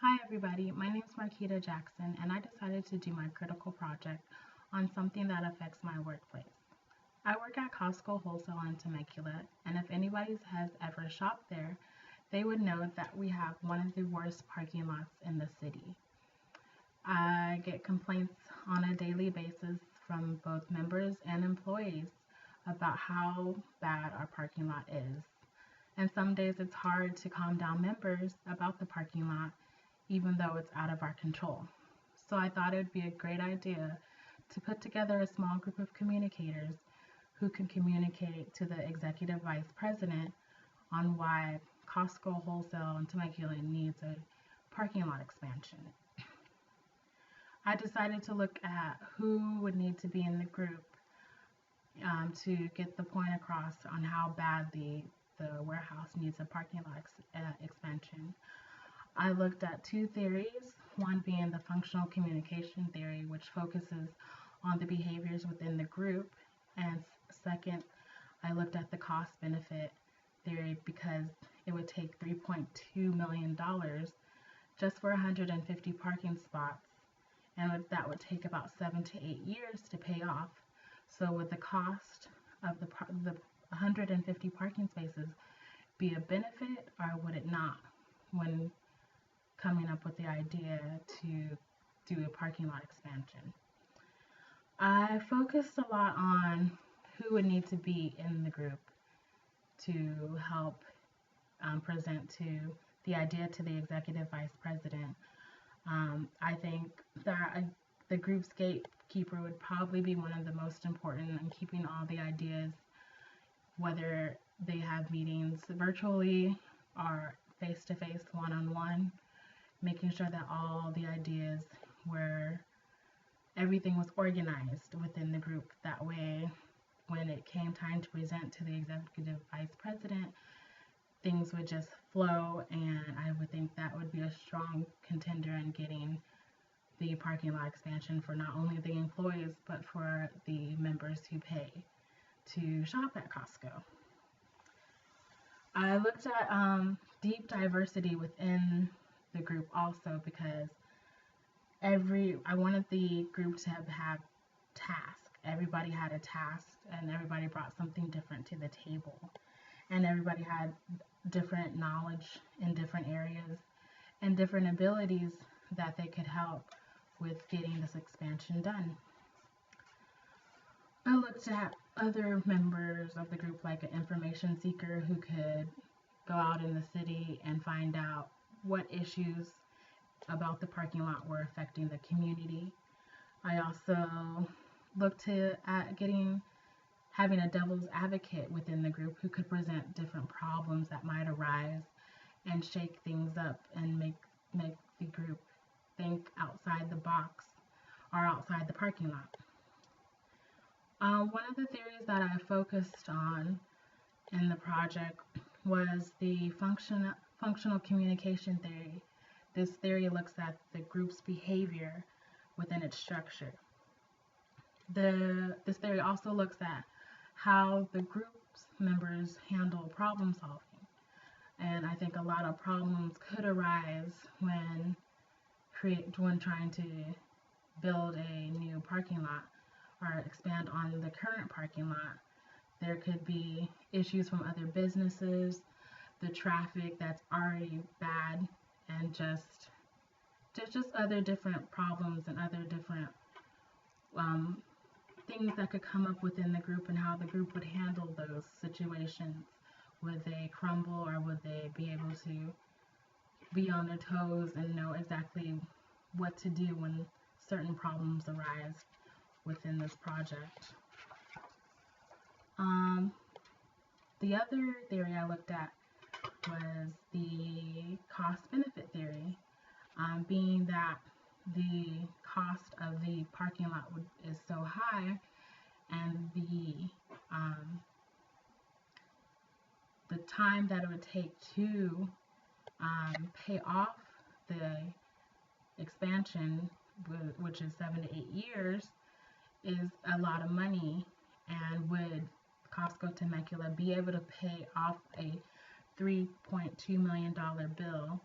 Hi everybody, my name is Marquita Jackson and I decided to do my critical project on something that affects my workplace. I work at Costco Wholesale in Temecula, and if anybody has ever shopped there, they would know that we have one of the worst parking lots in the city. I get complaints on a daily basis from both members and employees about how bad our parking lot is. And some days it's hard to calm down members about the parking lot even though it's out of our control. So I thought it would be a great idea to put together a small group of communicators who can communicate to the executive vice president on why Costco Wholesale in Temecula needs a parking lot expansion. I decided to look at who would need to be in the group to get the point across on how bad the warehouse needs a parking lot expansion. I looked at two theories, one being the functional communication theory, which focuses on the behaviors within the group, and second, I looked at the cost benefit theory because it would take $3.2 million just for 150 parking spots, and that would take about 7 to 8 years to pay off. So would the cost of the 150 parking spaces be a benefit or would it not when coming up with the idea to do a parking lot expansion? I focused a lot on who would need to be in the group to help present to the idea to the executive vice president. I think that the group's gatekeeper would probably be one of the most important in keeping all the ideas, whether they have meetings virtually or face to face, one on one, making sure that all the ideas were everything was organized within the group. That way, when it came time to present to the executive vice president, things would just flow, and I would think that would be a strong contender in getting the parking lot expansion for not only the employees but for the members who pay to shop at Costco. I looked at deep diversity within the group also because I wanted the group to have tasks. Everybody had a task and everybody brought something different to the table. And everybody had different knowledge in different areas and different abilities that they could help with getting this expansion done. I looked at other members of the group like an information seeker who could go out in the city and find out what issues about the parking lot were affecting the community. I also looked at having a devil's advocate within the group who could present different problems that might arise and shake things up and make the group think outside the box or outside the parking lot. One of the theories that I focused on in the project was the functional communication theory. This theory looks at the group's behavior within its structure. This theory also looks at how the group's members handle problem solving. And I think a lot of problems could arise when trying to build a new parking lot or expand on the current parking lot. There could be issues from other businesses, the traffic that's already bad, and just other different problems and other different things that could come up within the group and how the group would handle those situations. Would they crumble or would they be able to be on their toes and know exactly what to do when certain problems arise within this project? The other theory I looked at was the cost benefit theory, being that the cost of the parking lot is so high and the time that it would take to pay off the expansion, which is 7 to 8 years, is a lot of money. And would Costco Temecula be able to pay off a $3.2 million bill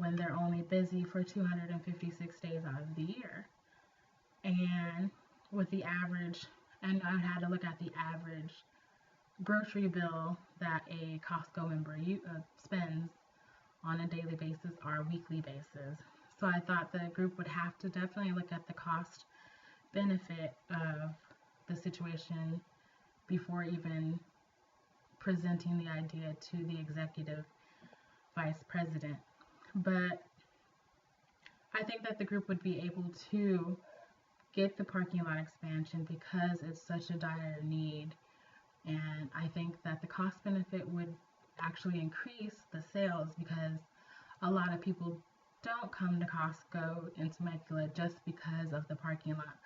when they're only busy for 256 days out of the year. And with the average, and I had to look at the average grocery bill that a Costco member spends on a daily basis or a weekly basis. So I thought the group would have to definitely look at the cost benefit of the situation before even presenting the idea to the executive vice president. But I think that the group would be able to get the parking lot expansion because it's such a dire need. And I think that the cost benefit would actually increase the sales because a lot of people don't come to Costco in Temecula just because of the parking lot.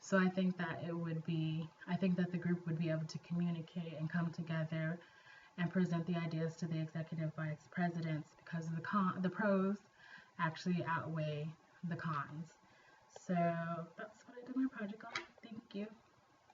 So I think that the group would be able to communicate and come together and present the ideas to the executive vice presidents because the pros actually outweigh the cons. So that's what I did.